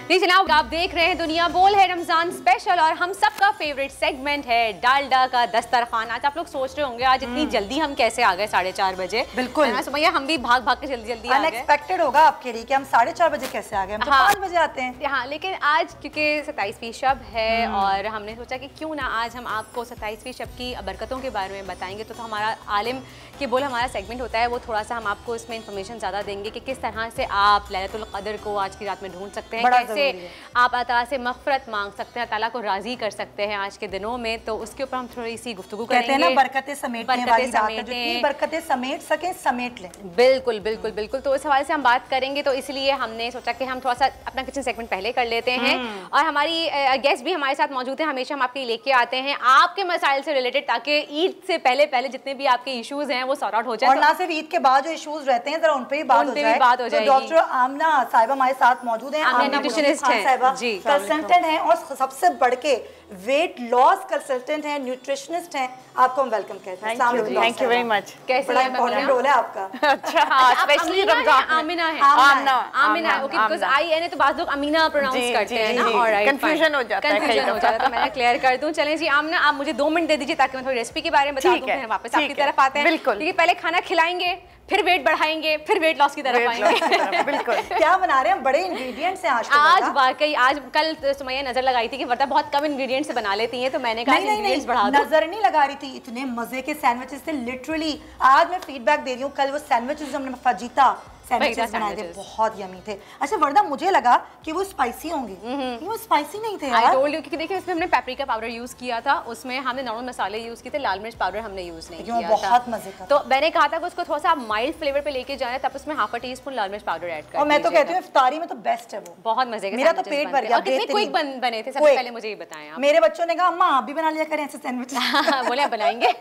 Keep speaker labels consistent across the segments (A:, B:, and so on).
A: जी जनाब, आप देख रहे हैं दुनिया बोल है रमजान स्पेशल और हम सबका फेवरेट सेगमेंट है डालडा का दस्तरखान। आज आप लोग सोच रहे होंगे आज इतनी जल्दी हम कैसे आ गए 4:30 बजे। बिल्कुल ना सुमैया, हम भी भाग भाग के जल्दी जल्दी
B: अनएक्सपेक्टेड होगा आपके लिए कि हम 4:30 बजे कैसे आ गए, हम तो 5 बजे आते हैं।
A: हाँ, लेकिन आज क्योंकि 27वीं शब है और हमने सोचा कि क्यों ना आज हम आपको 27वीं शब की बरकतों के बारे में बताएंगे। तो हमारा आलिम के बोल हमारा सेगमेंट होता है, वो थोड़ा सा हम आपको इसमें इंफॉर्मेशन ज़्यादा देंगे कि किस तरह से आप लैलतुल क़द्र को आज की रात में ढूंढ सकते हैं, कैसे आप अल्लाह ताला से मग़फ़िरत मांग सकते हैं, अल्लाह ताला को राज़ी कर सकते हैं आज के दिनों में। तो उसके ऊपर हम थोड़ी सी गुफ्तगू करेंगे।
B: कहते हैं ना बरकतें समेटने वाली बात है, जितनी बरकतें समेट सकें समेट लें।
A: बिल्कुल बिल्कुल बिल्कुल। तो इस हवाले से हम बात करेंगे, तो इसलिए हमने सोचा कि हम थोड़ा सा अपना किचन सेगमेंट पहले कर लेते हैं और हमारी गेस्ट भी हमारे साथ मौजूद हैं। हमेशा हम आपके लेके आते हैं आपके मसाइल से रिलेटेड, ताकि ईद से पहले पहले जितने भी आपके इश्यूज हैं वो सॉर्ट आउट हो जाए।
B: और ना सिर्फ ईद के बाद जो इश्यूज रहते हैं जरा उन पे भी बात हो जाए। तो डॉक्टर आमना साहिबा हमारे साथ मौजूद हैं,
A: न्यूट्रिशनिस्ट हैं,
B: कंसल्टेंट हैं और सबसे बढ़ के वेट लॉस कंसल्टेंट हैं, न्यूट्रिशनिस्ट हैं। आपको हम वेलकम कहते हैं।
C: Thank you very much.
B: कैसे बड़ा इंपॉर्टेंट रोल है आपका।
C: अच्छा, हाँ, स्पेशली रमजान।
A: आमिना है,
C: Amina
A: okay, because I N A तो बाद लोग अमीना प्रोनाउंस करते हैं ना, ऑलराइट,
C: कंफ्यूजन हो जाता है,
A: तो मैं क्लियर कर दूं। चलें जी आमिना, आप मुझे 2 मिनट दे दीजिए ताकि मैं थोड़ी रेसिपी के बारे में बता दूं, फिर वापस आपकी तरफ आते हैं।
C: बिल्कुल,
A: क्योंकि पहले खाना खिलाएंगे, फिर वेट बढ़ाएंगे, फिर वेट लॉस की तरफ आएंगे।
B: बिल्कुल। क्या बना रहे हैं, बड़े इंग्रेडिएंट्स हैं
A: आज वाकई आज कल सुमैया नजर लगाई थी कि वर्ता बहुत कम इंग्रेडिएंट्स से बना लेती हैं, तो मैंने कहा इंग्रेडिएंट्स बढ़ा दो।
B: नजर नहीं लगा रही थी, इतने मजे के सैंडविचेस थे लिटरली। आज मैं फीडबैक दे रही हूँ, कल वो सैंडविचेस हमने फजीता सैंडविचेस बनाए थे, बहुत यमी थे। अच्छा वर्दा, मुझे लगा कि वो स्पाइसी होंगे, वो स्पाइसी नहीं थे यार।
A: आई टोल्ड यू, क्योंकि देखिए इसमें हमने पेपरिका पाउडर यूज किया था, उसमें हमने नॉर्मल मसाले यूज किए थे, लाल मिर्च पाउडर हमने यूज नहीं किया था।
B: बहुत मजे का।
A: तो मैंने कहा था कि उसको थोड़ा सा माइल्ड फ्लेवर पे लेके जाना है, तब उसमें ½ टीस्पून लाल मिर्च पाउडर ऐड कर।
B: और मैं तो कहती हूँ इफ्तारी में तो बेस्ट है वो,
A: बहुत मजे के।
B: मेरा तो पेट भर गया।
A: कितने क्विक बने थे, सबसे पहले मुझे ये बताएं आप।
B: मेरे बच्चों ने कहा अम्मा आप भी बना लिया करें ऐसे सैंडविच।
A: बोले बनाएंगे।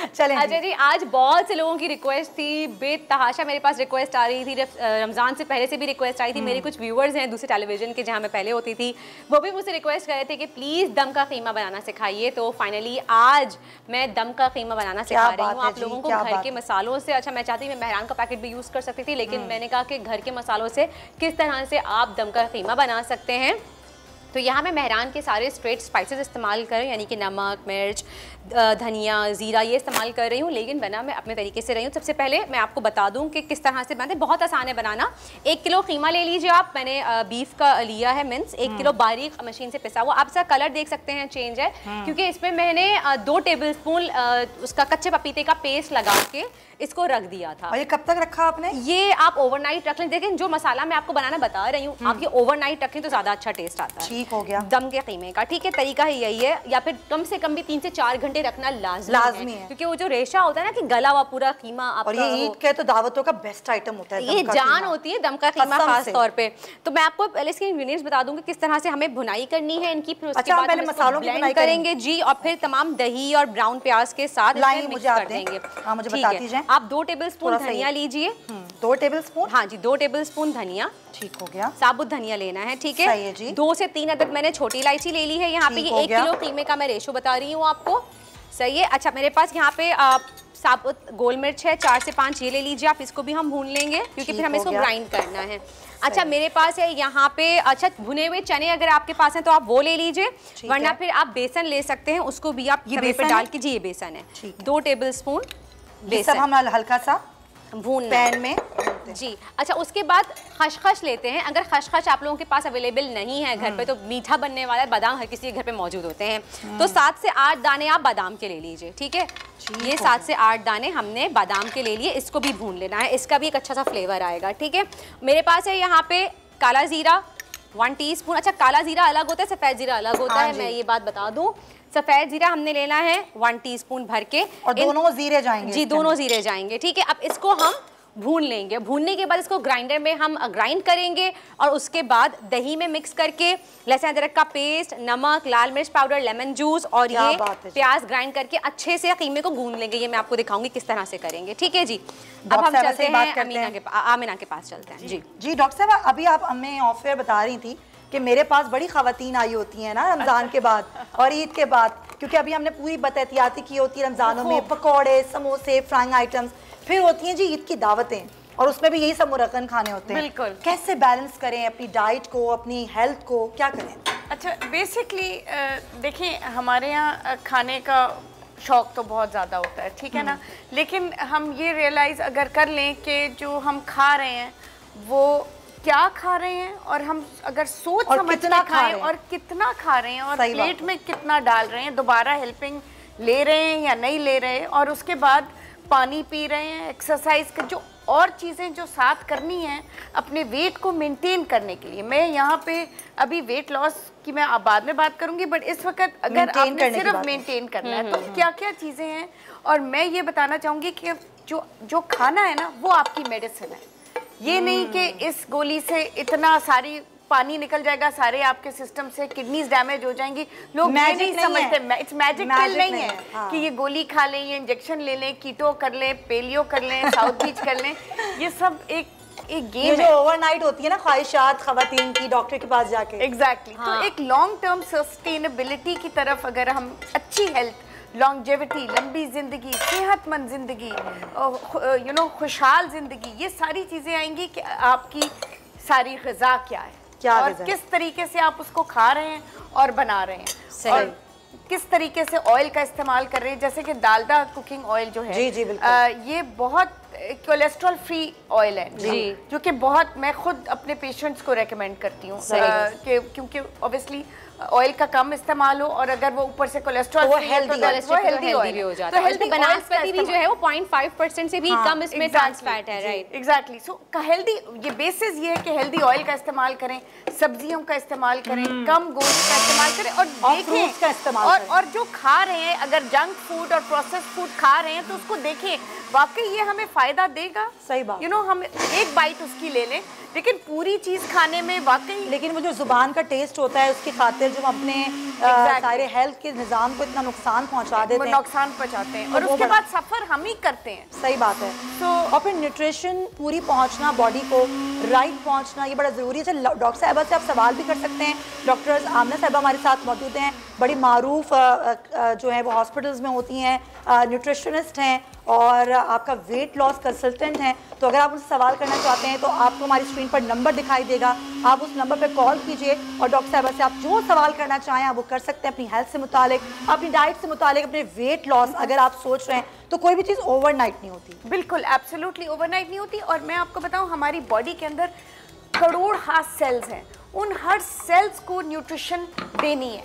B: चलें।
A: अच्छा जी, आज बहुत से लोगों की रिक्वेस्ट थी, बेतहाशा मेरे पास रिक्वेस्ट आ रही थी, रमजान से पहले से भी रिक्वेस्ट आई थी। मेरे कुछ व्यूअर्स हैं दूसरे टेलीविजन के जहां मैं पहले होती थी, वो भी मुझसे रिक्वेस्ट कर रहे थे कि प्लीज दम का कीमा बनाना सिखाइए। तो फाइनली आज मैं दम का कीमा बनाना सिखा रही हूँ आप लोगों को घर के मसालों से। अच्छा, मैं चाहती मैं मेहरान का पैकेट भी यूज कर सकती थी, लेकिन मैंने कहा कि घर के मसालों से किस तरह से आप दम का कीमा बना सकते हैं। तो यहाँ मैं मेहरान के सारे स्ट्रेट स्पाइसेस इस्तेमाल कर रही हूँ, यानी कि नमक, मिर्च, धनिया, ज़ीरा, ये इस्तेमाल कर रही हूँ, लेकिन बना मैं अपने तरीके से रही हूँ। सबसे पहले मैं आपको बता दूँ कि किस तरह से बनाते हैं, बहुत आसान है बनाना। 1 किलो कीमा ले लीजिए आप, मैंने बीफ का लिया है मिन्स, 1 किलो बारीक मशीन से पिसा हुआ। आप इसका कलर देख सकते हैं चेंज है, क्योंकि इसमें मैंने 2 टेबलस्पून उसका कच्चे पपीते का पेस्ट लगा के इसको रख दिया था।
B: और ये कब तक रखा आपने?
A: ये आप ओवरनाइट रख लें। लेकिन जो मसाला मैं आपको बनाना बता रही हूँ, आप ये ओवरनाइट रखें तो ज़्यादा अच्छा टेस्ट आता है।
B: ठीक हो गया।
A: दम के कीमे का ठीक है, तरीका ही यही है, या फिर कम से कम भी 3 से 4 घंटे रखना लाजमी है, क्योंकि वो जो रेशा होता है ना कि गला हुआ पूरा कीमा आपका।
B: और ये ईद के तो दावतों का बेस्ट आइटम होता है,
A: ये जान होती है दम का कीमा खास तौर पे। तो मैं आपको पहले इसके इंग्रेडिएंट्स बता दूंगी किस तरह से हमें भुनाई करनी है इनकी, फिर उसके बाद
B: पहले मसालों की भुनाई
A: करेंगे जी, और फिर तमाम दही और ब्राउन प्याज के साथ मिक्स कर देंगे।
B: हाँ, मुझे बता दीजिए।
A: आप 2 टेबलस्पून धनिया लीजिए।
B: 2 टेबलस्पून?
A: हाँ जी, 2 टेबलस्पून धनिया।
B: ठीक हो गया।
A: साबुत धनिया लेना है, ठीक है। 2 से 3 अदद मैंने छोटी इलायची ले ली है। यहाँ पे ये 1 किलो कीमे का मैं रेशो बता रही हूँ आपको, सही है। अच्छा, मेरे पास यहाँ पे साबुत गोल मिर्च है 4 से 5, ये ले लीजिए आप, इसको भी हम भून लेंगे क्योंकि फिर हमें इसको ग्राइंड करना है। अच्छा, मेरे पास है यहाँ पे अच्छा भुने हुए चने, अगर आपके पास हैं तो आप वो ले लीजिए, वरना फिर आप बेसन ले सकते हैं, उसको भी आप तवे पे डाल के। जी, ये बेसन है, 2 टेबलस्पून बेसन
B: हम हल्का सा
A: भून
B: पैन में
A: जी। अच्छा, उसके बाद खशखश लेते हैं। अगर खशखश आप लोगों के पास अवेलेबल नहीं है घर पे, तो मीठा बनने वाला बादाम हर किसी के घर पे मौजूद होते हैं, तो 7 से 8 दाने आप बादाम के ले लीजिए, ठीक है। ये 7 से 8 दाने हमने बादाम के ले लिए, इसको भी भून लेना है, इसका भी एक अच्छा सा फ्लेवर आएगा, ठीक है। मेरे पास है यहाँ पे काला जीरा 1 टीस्पून। अच्छा, काला जीरा अलग होता है, सफ़ेद जीरा अलग होता है, मैं ये बात बता दूं। सफ़ेद जीरा हमने लेना है 1 टीस्पून भर के,
B: और दोनों जीरे जाएंगे।
A: जी, दोनों जीरे जाएंगे, ठीक है। अब इसको हम भून लेंगे, भूनने के बाद इसको ग्राइंडर में हम ग्राइंड करेंगे, और उसके बाद दही में मिक्स करके लहसुन अदरक का पेस्ट, नमक, लाल मिर्च पाउडर, लेमन जूस और ये प्याज ग्राइंड करके अच्छे से कीमे को गूंद लेंगे। ये मैं आपको दिखाऊंगी किस तरह से करेंगे, ठीक है जी। अब हम चलते हैं आमिना के पास चलते हैं। जी
B: जी डॉक्टर साहब, अभी आप हमें ऑफ एयर बता रही थी कि मेरे पास बड़ी ख़वातीन आई होती हैं ना रमज़ान के बाद और ईद के बाद, क्योंकि अभी हमने पूरी बदएहतियाती की होती है रमज़ानों में, पकौड़े, समोसे, फ्राइंग आइटम्स, फिर होती हैं जी ईद की दावतें, और उसमें भी यही सब मुरक्कन खाने होते हैं।
C: बिल्कुल।
B: कैसे बैलेंस करें अपनी डाइट को, अपनी हेल्थ को, क्या करें?
C: अच्छा, बेसिकली देखिए, हमारे यहाँ खाने का शौक तो बहुत ज़्यादा होता है, ठीक है ना, लेकिन हम ये रियलाइज़ अगर कर लें कि जो हम खा रहे हैं वो क्या खा रहे हैं, और हम अगर सोच समझ के खाएं और कितना खा रहे हैं और प्लेट में कितना डाल रहे हैं, दोबारा हेल्पिंग ले रहे हैं या नहीं ले रहे हैं, और उसके बाद पानी पी रहे हैं, एक्सरसाइज का जो और चीज़ें जो साथ करनी है अपने वेट को मेंटेन करने के लिए। मैं यहाँ पे अभी वेट लॉस की मैं बाद में बात करूँगी, बट इस वक्त अगर आपने सिर्फ मेंटेन करना है तो क्या क्या चीज़ें हैं, और मैं ये बताना चाहूँगी कि जो खाना है ना वो आपकी मेडिसिन है। ये नहीं कि इस गोली से इतना सारी पानी निकल जाएगा सारे आपके सिस्टम से, किडनीज डैमेज हो जाएंगी। लोग ये नहीं समझते, इट्स मैजिक पिल नहीं है कि ये गोली खा लें, ये इंजेक्शन ले लें, कीटो कर लें, पेलियो कर लें, साउथ बीच कर लें, ये सब एक गेम
B: जो ओवरनाइट होती है ना ख्वाहिशात खवातीन की डॉक्टर के पास जाके।
C: एग्जैक्टली। तो एक लॉन्ग टर्म सस्टेनेबिलिटी की तरफ अगर हम अच्छी हेल्थ, लॉन्जेविटी, लंबी जिंदगी, सेहतमंद जिंदगी, खुशहाल जिंदगी, ये सारी चीजें आएंगी कि आपकी सारी ग़िज़ा क्या है और किस तरीके से आप उसको खा रहे हैं और बना रहे हैं, और किस तरीके से ऑयल का इस्तेमाल कर रहे हैं। जैसे कि डालडा कुकिंग ऑयल जो है, ये बहुत कोलेस्ट्रॉल फ्री ऑयल है जो कि बहुत मैं खुद अपने पेशेंट्स को रेकमेंड करती हूँ, क्योंकि ऑब्वियसली ऑयल का कम इस्तेमाल हो और अगर वो ऊपर से कोलेस्ट्रॉल
A: वो हेल्दी हो जाता है। तो बनास्पति भी जो है वो 0.5% से भी कम इसमें ट्रांस फैट है, राइट?
C: एग्जैक्टली। सो हेल्दी, ये बेसिस ये है कि हेल्दी ऑयल का इस्तेमाल करें, सब्जियों का इस्तेमाल करें, कम गोश्त का इस्तेमाल करें, और देखें
B: का इस्तेमाल
C: और जो खा रहे हैं, अगर जंक फूड और प्रोसेस फूड खा रहे हैं तो उसको देखें वाकई ये हमें फायदा देगा।
B: सही बात।
C: हम एक बाइट उसकी ले लें, लेकिन पूरी चीज खाने में वाकई,
B: लेकिन वो जो जुबान का टेस्ट होता है उसकी खातिर जो अपने सारे हेल्थ के निजाम को इतना नुकसान पहुंचा देते हैं,
C: नुकसान पहुंचाते हैं, और उसके बाद सफर हम ही करते हैं।
B: सही बात है। और फिर न्यूट्रिशन पूरी पहुंचना, बॉडी को राइट पहुंचना, ये बड़ा जरूरी है। डॉक्टर साहबा से आप सवाल भी कर सकते हैं। डॉक्टर आमना साहबा हमारे साथ मौजूद हैं, बड़ी मारूफ जो है वो हॉस्पिटल्स में होती हैं, न्यूट्रिशनिस्ट हैं और आपका वेट लॉस कंसल्टेंट हैं। तो अगर आप उनसे सवाल करना चाहते हैं तो आपको हमारी स्क्रीन पर नंबर दिखाई देगा, आप उस नंबर पर कॉल कीजिए और डॉक्टर साहबा से आप जो सवाल करना चाहें आप वो कर सकते हैं, अपनी हेल्थ से मुतालिक, अपनी डाइट से मुतालिक, अपने वेट लॉस अगर आप सोच रहे हैं तो कोई भी चीज़ ओवरनाइट नहीं होती।
C: बिल्कुल, एब्सोल्युटली ओवरनाइट नहीं होती। और मैं आपको बताऊं, हमारी बॉडी के अंदर करोड़ सेल्स हैं, उन हर सेल्स को न्यूट्रिशन देनी है,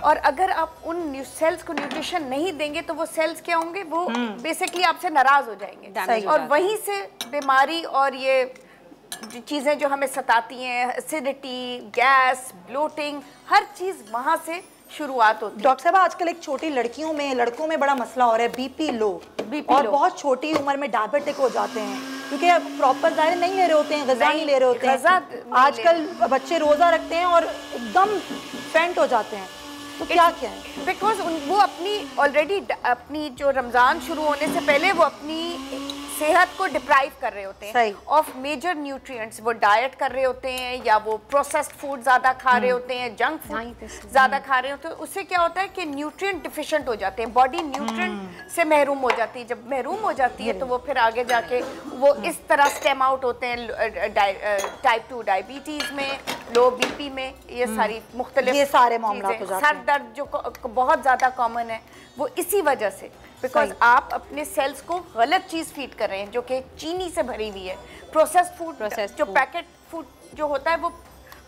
C: और अगर आप उन सेल्स को न्यूट्रिशन नहीं देंगे तो वो सेल्स क्या होंगे, वो बेसिकली आपसे नाराज हो जाएंगे, और वहीं से बीमारी और ये चीज़ें जो हमें सताती हैं, एसिडिटी, गैस, ब्लोटिंग, हर चीज़ वहाँ से शुरुआत होती है।
B: डॉक्टर साहब, आजकल एक छोटी लड़कियों में, लड़कों में बड़ा मसला हो रहा है, बीपी लो, और बहुत छोटी उम्र में डायबिटिक हो जाते हैं क्योंकि प्रॉपर डाइट नहीं ले रहे होते हैं, ग़िज़ा नहीं ले रहे होते हैं। आजकल बच्चे रोज़ा रखते हैं और एकदम फेंट हो जाते हैं, तो क्या है?
C: बिकॉज वो अपनी ऑलरेडी अपनी जो रमज़ान शुरू होने से पहले वो अपनी सेहत को डिप्राइव कर रहे होते हैं ऑफ मेजर न्यूट्रिएंट्स। वो डाइट कर रहे होते हैं या वो प्रोसेस्ड फूड ज़्यादा खा रहे होते हैं, जंक फूड ज़्यादा खा रहे होते हैं। उससे क्या होता है कि न्यूट्रिएंट डिफिशिएंट हो जाते हैं, बॉडी न्यूट्रिएंट से महरूम हो जाती है। जब महरूम हो जाती है तो वो फिर आगे जाके वो इस तरह स्टेम आउट होते हैं टाइप 2 डायबिटीज़ में, लो बीपी में, ये सारी मुख्तलिफ,
B: ये सारे मामला हो जाते हैं।
C: सर दर्द जो बहुत ज़्यादा कॉमन है वो इसी वजह से, बिकॉज आप अपने सेल्स को गलत चीज़ फीड कर रहे हैं जो कि चीनी से भरी हुई है। प्रोसेस्ड फूड, जो पैकेट फूड जो होता है वो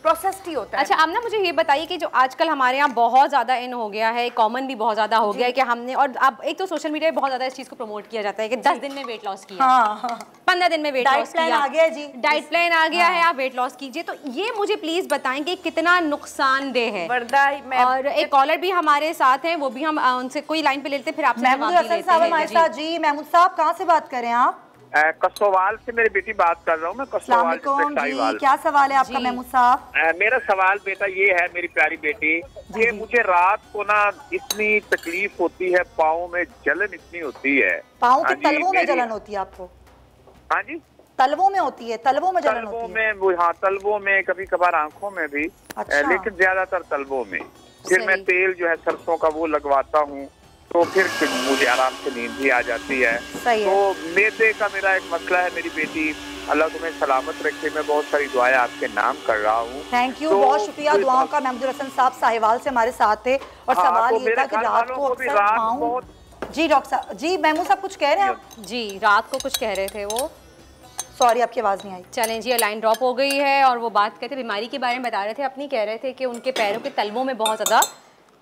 C: प्रोसेस्ड ही होता है।
A: अच्छा आमना, मुझे ये बताइए कि जो आजकल हमारे यहाँ बहुत ज़्यादा इन हो गया है, कॉमन भी बहुत ज़्यादा हो गया है कि हमने, और अब एक तो सोशल मीडिया पे बहुत ज़्यादा इस चीज़ को प्रमोट किया जाता है कि 10 दिन में वेट लॉस किया, 15 दिन में वेट लॉस किया,
B: आ गया जी,
A: डाइट प्लान आ गया है, आप वेट लॉस कीजिए। तो ये मुझे प्लीज़ बताएं कि कितना नुकसानदेह है। और एक कॉलर भी हमारे साथ हैं, वो भी हम उनसे कोई लाइन पे लेते हैं, फिर आपसे
B: महमूद हसन साहब हमारे साथ। जी महमूद साहब, कहाँ से बात कर रहे हैं आप?
D: कसोवाल से मेरी बेटी बात कर रहा हूँ मैं, कसोवाल
B: जी। क्या सवाल है आपका महमूद साहब?
D: मेरा सवाल बेटा ये है, मेरी प्यारी बेटी, कि मुझे रात को ना इतनी तकलीफ होती है, पाँव में जलन इतनी होती है।
B: पाँव के तलवों में जलन होती है आपको?
D: हाँ जी,
B: तलवों में होती है, तलवों में जलन होती है?
D: हाँ, तलवों में, कभी कभार आंखों में भी, लेकिन ज्यादातर तलवों में। फिर मैं तेल जो है सरसों का वो लगवाता हूँ तो फिर मुझे आराम से नींद भी आ जाती है। तो मैदे का मेरा एक मसला है मेरी बेटी, अल्लाह तुम्हें सलामत रखे। मैं बहुत सारी दुआएं आपके नाम कर रहा हूँ।
B: थैंक यू, बहुत शुक्रिया दुआओं का। महमूद हसन साहब साहिवाल से हमारे साथ थे और सवाल ये था कि रात को अक्सर पाँव। जी डॉक्टर साहब, जी महमूद साहब कुछ कह रहे हैं?
A: जी रात को कुछ कह रहे थे वो,
B: सॉरी आपकी आवाज़ नहीं आई।
A: चलें जी, लाइन ड्रॉप हो गई है और वो बात कहते बीमारी के बारे में बता रहे थे अपनी, कह रहे थे कि उनके पैरों के तलवों में बहुत ज़्यादा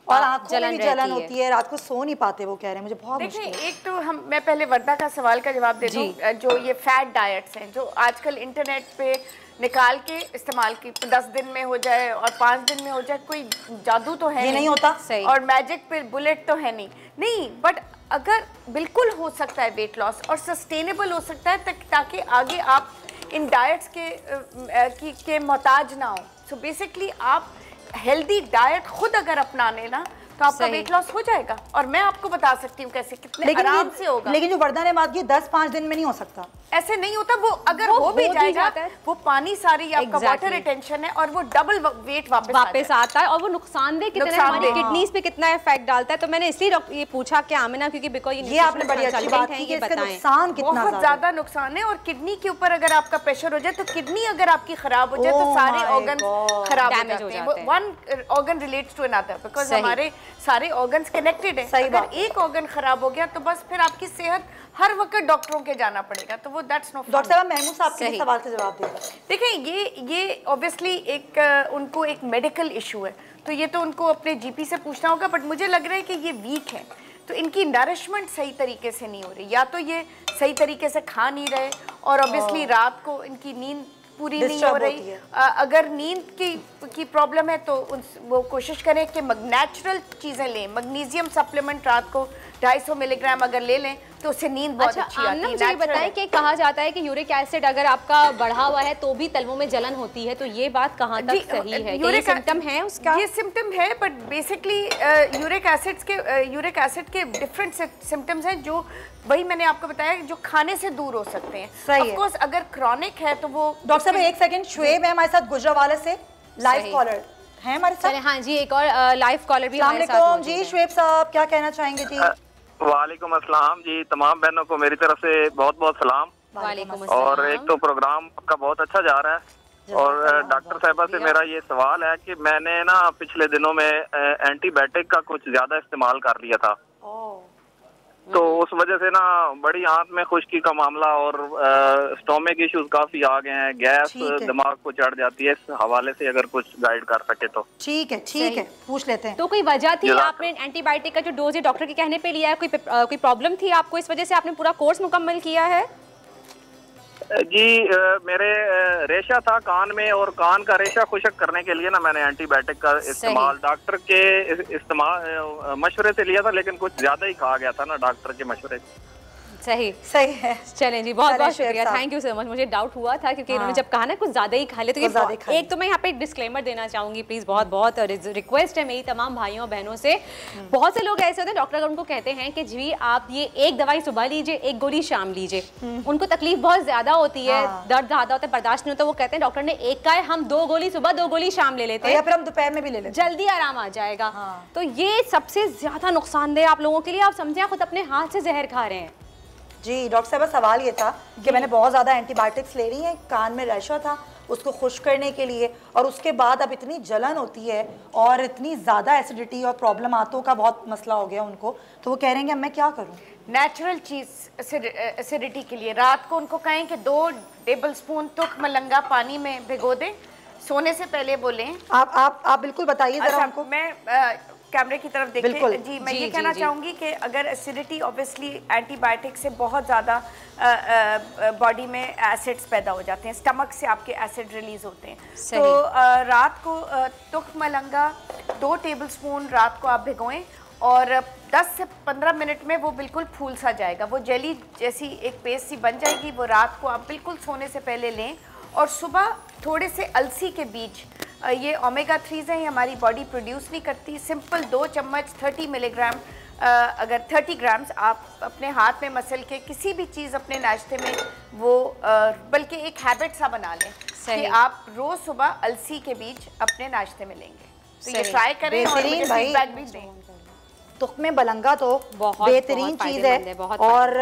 B: और आंखों में भी जलन होती है, रात को सो नहीं पाते वो कह रहे हैं। मुझे बहुत
C: देखिए, एक तो मैं पहले वर्दा का सवाल का जवाब दे दूं। जो ये फैट डाइट्स हैं जो आजकल इंटरनेट पे निकाल के इस्तेमाल की, 10 दिन में हो जाए और 5 दिन में हो जाए, कोई जादू तो है
B: नहीं होता
A: सही,
C: और मैजिक पे बुलेट तो है नहीं, बट अगर बिल्कुल हो सकता है वेट लॉस और सस्टेनेबल हो सकता है ताकि आगे आप इन डाइट्स के मोहताज ना हो। सो बेसिकली आप हेल्दी डाइट खुद अगर अपना लेना तो आपका वेट लॉस हो जाएगा। और मैं आपको बता सकती हूँ कैसे, कितने आराम से होगा।
B: लेकिन जो वर्दा ने बात की 10-5 दिन में नहीं हो सकता,
C: ऐसे नहीं होता। वो अगर हो भी जाएगा वो पानी सारी आपका वाटर रिटेंशन है और वो डबल वेट वापस आता
A: है और वो नुकसानदेह कितना है, हमारी किडनीज पे कितना इफेक्ट डालता है। तो मैंने इसलिए ये पूछा कि आमिना, क्योंकि बिकॉज़
B: ये आपने बड़ी अच्छी बात की कि इसका नुकसान कितना
C: बहुत ज्यादा नुकसान है। और किडनी के ऊपर अगर आपका प्रेशर हो जाए तो किडनी अगर आपकी खराब हो जाए तो सारे ऑर्गन खराब हो जाते हैं। One organ relates to another because हमारे सारे ऑर्गन्स कनेक्टेड है। अगर एक ऑर्गन खराब हो गया तो बस फिर आपकी सेहत हर वक्त डॉक्टरों के जाना पड़ेगा। तो वो दैट्स नो।
B: डॉक्टर साहब, महमूद साहब के सवाल का जवाब दें।
C: देखिए, ये ऑब्वियसली उनको एक मेडिकल इशू है, तो ये तो उनको अपने जीपी से पूछना होगा। बट मुझे लग रहा है कि ये वीक है, तो इनकी नरिशमेंट सही तरीके से नहीं हो रही, या तो ये सही तरीके से खा नहीं रहे और ऑब्वियसली रात को इनकी नींद पूरी नहीं हो रही। अगर नींद की प्रॉब्लम है तो वो कोशिश करें कि नेचुरल चीज़ें लें। मैग्नीशियम सप्लीमेंट रात को 250 मिलीग्राम अगर ले लें तो उससे नींद बहुत अच्छी आती है।
A: मुझे बताएं कि कहा जाता है कि यूरिक एसिड अगर आपका बढ़ा हुआ है तो भी तलवों में जलन होती है, तो ये बात कहाँ तक सही है? ये सिम्टम है उसका?
C: ये सिम्टम है, बट बेसिकली यूरिक एसिड के डिफरेंट सिम्टम्स हैं जो वही मैंने आपको बताया जो खाने से दूर हो सकते हैं। ऑफ कोर्स अगर क्रॉनिक है तो वो।
B: डॉक्टर साहब एक सेकंड, शुएब है हमारे साथ गुजरावाला से, लाइव कॉलर है हमारे साथ।
A: हाँ जी, एक और लाइव कॉलर भी हमारे साथ मौजूद है।
B: जी शुएब साहब क्या कहना चाहेंगे? जी
D: वालेकुम अस्सलाम जी, तमाम बहनों को मेरी तरफ से बहुत बहुत सलाम।
A: वालेकुम अस्सलाम।
D: और एक तो प्रोग्राम आपका बहुत अच्छा जा रहा है। और डॉक्टर साहिबा से मेरा ये सवाल है कि मैंने ना पिछले दिनों में एंटीबायोटिक का कुछ ज्यादा इस्तेमाल कर लिया था, तो उस वजह से ना बड़ी आंत में खुश्की का मामला और स्टोमिक इश्यूज काफी आ गए हैं, गैस दिमाग को चढ़ जाती है। इस हवाले से अगर कुछ गाइड कर सके तो
B: ठीक है, पूछ लेते हैं।
A: तो कोई वजह थी आपने एंटीबायोटिक का जो डोज है डॉक्टर के कहने पे लिया है? कोई प्रॉब्लम थी आपको, इस वजह से आपने पूरा कोर्स मुकम्मल किया है?
D: जी मेरे रेशा था कान में, और कान का रेशा खुशक करने के लिए ना मैंने एंटीबायोटिक का इस्तेमाल डॉक्टर के इस्तेमाल मशवरे से लिया था, लेकिन कुछ ज्यादा ही खा गया था ना डॉक्टर के मशवरे से।
A: सही है। चलें जी, बहुत बहुत शुक्रिया, थैंक यू सो मच। मुझे डाउट हुआ था क्योंकि इन्होंने जब कहा ना कुछ ज़्यादा ही खा ले, तो ये एक तो मैं यहाँ पे डिस्क्लेमर देना चाहूँगी प्लीज़, बहुत बहुत रिक्वेस्ट है मेरी तमाम भाइयों बहनों से। बहुत से लोग ऐसे होते हैं डॉक्टर उनको कहते हैं कि जी आप ये एक दवाई सुबह लीजिए, एक गोली शाम लीजिए। उनको तकलीफ बहुत ज़्यादा होती है, दर्द ज़्यादा होता है, बर्दाश्त नहीं होता, वो कहते हैं डॉक्टर ने एक का है, हम 2 गोली सुबह 2 गोली शाम ले लेते हैं,
B: या फिर हम दोपहर में भी ले लेते हैं,
A: जल्दी आराम आ जाएगा। तो ये सबसे ज़्यादा नुकसानदेह आप लोगों के लिए। आप समझें खुद अपने हाथ से जहर खा रहे हैं।
B: जी डॉक्टर साहब, सवाल ये था कि मैंने बहुत ज़्यादा एंटीबायोटिक्स ले रही हैं, कान में रेशा था, उसको खुश्क करने के लिए, और उसके बाद अब इतनी जलन होती है और इतनी ज़्यादा एसिडिटी और प्रॉब्लम आंतों का बहुत मसला हो गया उनको, तो वो कह रहे हैं कि अब मैं क्या करूँ?
C: नेचुरल चीज़ एसिडिटी के लिए रात को उनको कहें कि 2 टेबल स्पून तुख मलंगा पानी में भिगो दें, सोने से पहले बोलें।
B: आप बिल्कुल बताइए जरा हमको।
C: मैं कैमरे की तरफ देखें जी। मैं ये कहना चाहूँगी कि अगर एसिडिटी ऑब्वियसली एंटीबायोटिक से बहुत ज़्यादा बॉडी में एसिड्स पैदा हो जाते हैं, स्टमक से आपके एसिड रिलीज होते हैं। तो रात को तुख मलंगा 2 टेबल स्पून रात को आप भिगोएं और 10 से 15 मिनट में वो बिल्कुल फूल सा जाएगा, वो जेली जैसी एक पेस्ट सी बन जाएगी। वो रात को आप बिल्कुल सोने से पहले लें और सुबह थोड़े से अलसी के बीज, ये ओमेगा 3 हैं, ये हमारी बॉडी प्रोड्यूस नहीं करती। सिंपल 2 चम्मच 30 मिलीग्राम, अगर 30 ग्राम्स आप अपने हाथ में मसल के किसी भी चीज़ अपने नाश्ते में वो बल्कि एक हैबिट सा बना लें कि आप रोज़ सुबह अलसी के बीज अपने नाश्ते में लेंगे। तो ये ट्राई करें और मुझे फीडबैक भी दें।
B: तुख्मे बलंगा तो बेहतरीन चीज़ है, और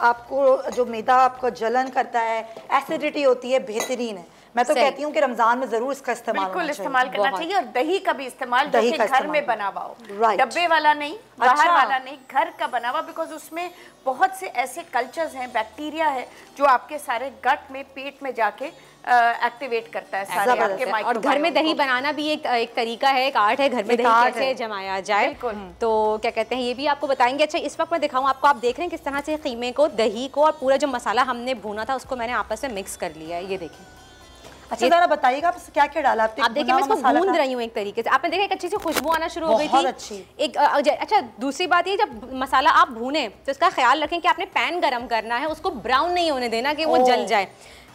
B: आपको जो मैदा आपको जलन करता है, एसिडिटी होती है, बेहतरीन है। मैं तो कहती हूँ कि रमजान में जरूर इसका
C: बिल्कुल इस्तेमाल करना चाहिए। और दही का भी इस्तेमाल, दही का घर में बना हुआ हो, डब्बे वाला नहीं, बाहर वाला नहीं, घर का बना हुआ, बिकॉज उसमें बहुत से ऐसे कल्चर्स हैं, बैक्टीरिया है जो आपके सारे गट में, पेट में जाके एक्टिवेट करता है सारे आपके माइक्रोबायोम।
A: और घर में दही बनाना भी एक तरीका है, एक आर्ट है, घर में दही कैसे जमाया जाए। तो क्या कहते हैं, ये भी आपको बताएंगे। अच्छा, इस वक्त मैं दिखाऊं आपको, आप देख रहे हैं किस तरह से कीमे को, दही को और पूरा जो मसाला हमने भूना था उसको मैंने आपस में मिक्स कर लिया है। ये देखिए।
B: अच्छा जरा बताइएगा क्या क्या डाला आपने?
A: आप देखिए मैं इसको भून रही हूँ एक तरीके से। आपने देखा एक अच्छी सी खुशबू आना शुरू हो गई थी,
B: अच्छी।
A: एक अच्छा दूसरी बात ये, जब मसाला आप भूने तो इसका ख्याल रखें कि आपने पैन गरम करना है, उसको ब्राउन नहीं होने देना कि वो जल जाए।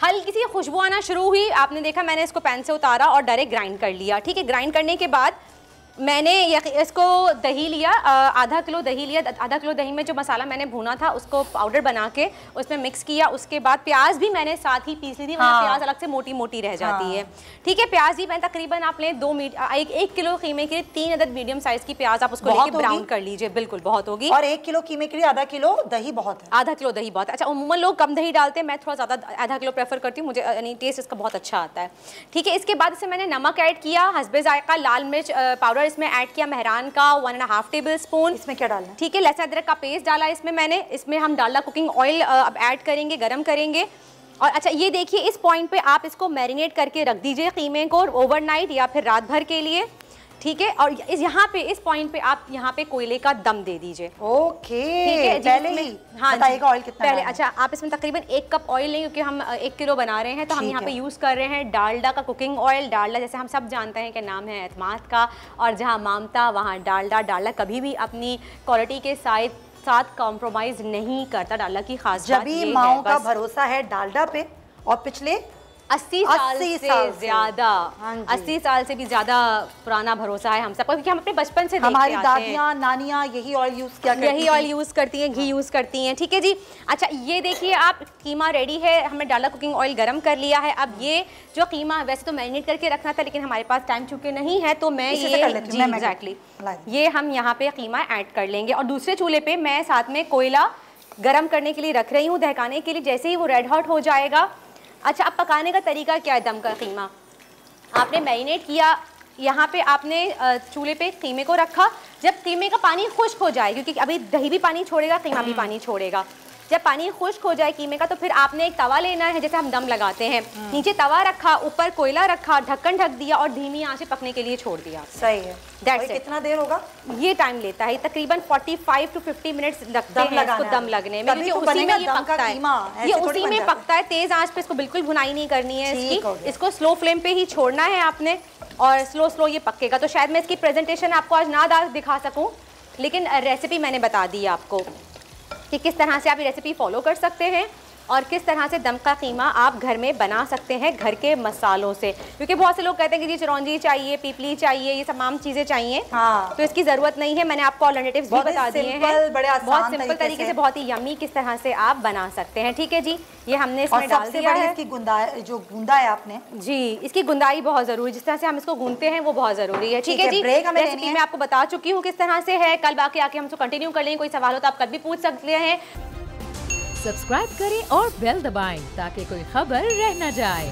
A: हल्की सी खुशबू आना शुरू हुई, आपने देखा मैंने इसको पैन से उतारा और डायरेक्ट ग्राइंड कर लिया। ठीक है, ग्राइंड करने के बाद मैंने इसको दही लिया, आधा किलो दही लिया। आधा किलो दही में जो मसाला मैंने भुना था उसको पाउडर बना के उसमें मिक्स किया। उसके बाद प्याज भी मैंने साथ ही पीस ली थी, वरना प्याज अलग से मोटी मोटी रह जाती है। ठीक है, प्याज भी मैंने तकरीबन आप लें एक किलो कीमे के लिए 3 अदद मीडियम साइज की प्याज आप उसको लेके ब्राउन कर लीजिए। बिल्कुल बहुत होगी।
B: और 1 किलो कीमे के लिए आधा किलो दही बहुत है।
A: आधा किलो दही बहुत है। अच्छा, उम्मूमन लोग कम दही डालते हैं, मैं थोड़ा ज़्यादा आधा किलो प्रेफर करती हूँ, मुझे यानी टेस्ट इसका बहुत अच्छा आता है। ठीक है, इसके बाद इसमें मैंने नमक ऐड किया, हस्बे जायका, लाल मिर्च पाउडर इसमें ऐड किया, मेहरान का 1.5 टेबल स्पून।
B: इसमें क्या डालना है? ठीक
A: है, लहसुन अदरक का पेस्ट डाला इसमें मैंने। इसमें हम डालडा कुकिंग ऑयल अब ऐड करेंगे, गरम करेंगे। और अच्छा ये देखिए, इस पॉइंट पे आप इसको मैरिनेट करके रख दीजिए कीमे को ओवरनाइट या फिर रात भर के लिए। ठीक है, और यहाँ पे इस पॉइंट पे आप यहाँ पे कोयले का दम दे दीजिए।
B: ओके,
A: पहले ही हाँ
B: बताइएगा ऑयल कितना
A: पहले। अच्छा, आप इसमें तकरीबन 1 कप ऑयल लें, क्योंकि हम 1 किलो बना रहे हैं, तो हम यहाँ पे यूज़ कर रहे हैं डालडा का कुकिंग ऑयल। डालडा जैसे हम सब जानते हैं कि नाम है एतमाद का, और जहाँ मामता वहाँ डालडा। डालडा कभी भी अपनी क्वालिटी के साथ कॉम्प्रोमाइज़ नहीं करता। डालडा की खास बात ये है,
B: माओ का भरोसा है डालडा पे, और पिछले
A: 80 साल से ज्यादा, 80 साल से भी ज्यादा पुराना भरोसा है हम सबको, क्योंकि हम अपने बचपन से
B: हमारी दादियाँ नानियाँ यही ऑयल यूज
A: करती हैं, घी यूज करती हैं। ठीक है जी। अच्छा ये देखिए, आप कीमा रेडी है, हमने डालडा कुकिंग ऑयल गरम कर लिया है। अब ये जो कीमा वैसे तो मैरिनेट करके रखना था, लेकिन हमारे पास टाइम चूंकि नहीं है, तो मैं ये एग्जैक्टली ये हम यहाँ पे कीमा ऐड कर लेंगे। और दूसरे चूल्हे पे मैं साथ में कोयला गरम करने के लिए रख रही हूँ, दहकाने के लिए। जैसे ही वो रेड हॉट हो जाएगा। अच्छा, अब पकाने का तरीका क्या है? दम का कीमा आपने मैरिनेट किया, यहाँ पे आपने चूल्हे पे कीमे को रखा। जब कीमे का पानी खुश्क हो जाए, क्योंकि अभी दही भी पानी छोड़ेगा, कीमा भी पानी छोड़ेगा, जब पानी खुश्क हो जाए कीमे का, तो फिर आपने एक तवा लेना है, जैसे हम दम लगाते हैं। नीचे तवा रखा, ऊपर कोयला रखा, ढक्कन ढक दिया और धीमी आंच से पकने के लिए छोड़ दिया।
B: सही है। कितना देर होगा? ये
A: टाइम लेता है तकरीबन 45 to 50 मिनट्स लगते हैं इसको दम लगने में, क्योंकि उसी में ये पकता है। ये उसी में पकता है। तेज आंच पे इसको बिल्कुल भुनाई नहीं करनी है इसकी, इसको स्लो फ्लेम पे ही छोड़ना है आपने, और स्लो ये पकेगा। तो शायद मैं इसकी प्रेजेंटेशन आपको आज ना दिखा सकूं, लेकिन रेसिपी मैंने बता दी आपको कि किस तरह से आप ये रेसिपी फॉलो कर सकते हैं और किस तरह से दम का कीमा आप घर में बना सकते हैं घर के मसालों से। क्योंकि बहुत से लोग कहते हैं कि जी चिरौंजी चाहिए, पीपली चाहिए, ये तमाम चीज़ें चाहिए। हाँ। तो इसकी ज़रूरत नहीं है। मैंने आपको ऑल्टरनेटिव्स भी बता दिए हैं, बहुत सिंपल तरीके से, बहुत ही यम्मी किस तरह से आप बना सकते हैं। ठीक है जी, ये हमने इसमें डाल दिया है।
B: इसकी जो गूंदा है आपने,
A: जी इसकी गुंदाई बहुत ज़रूरी, जिस तरह से हम इसको गूंदते हैं वो बहुत ज़रूरी है। ठीक है जी, रेसिपी मैं आपको बता चुकी हूँ किस तरह से है। कल बाकी आके हम इसको कंटिन्यू कर लेंगे। कोई सवाल हो तो आप कल भी पूछ सकते हैं।
E: सब्सक्राइब करें और बेल दबाएं ताकि कोई खबर रह न जाए।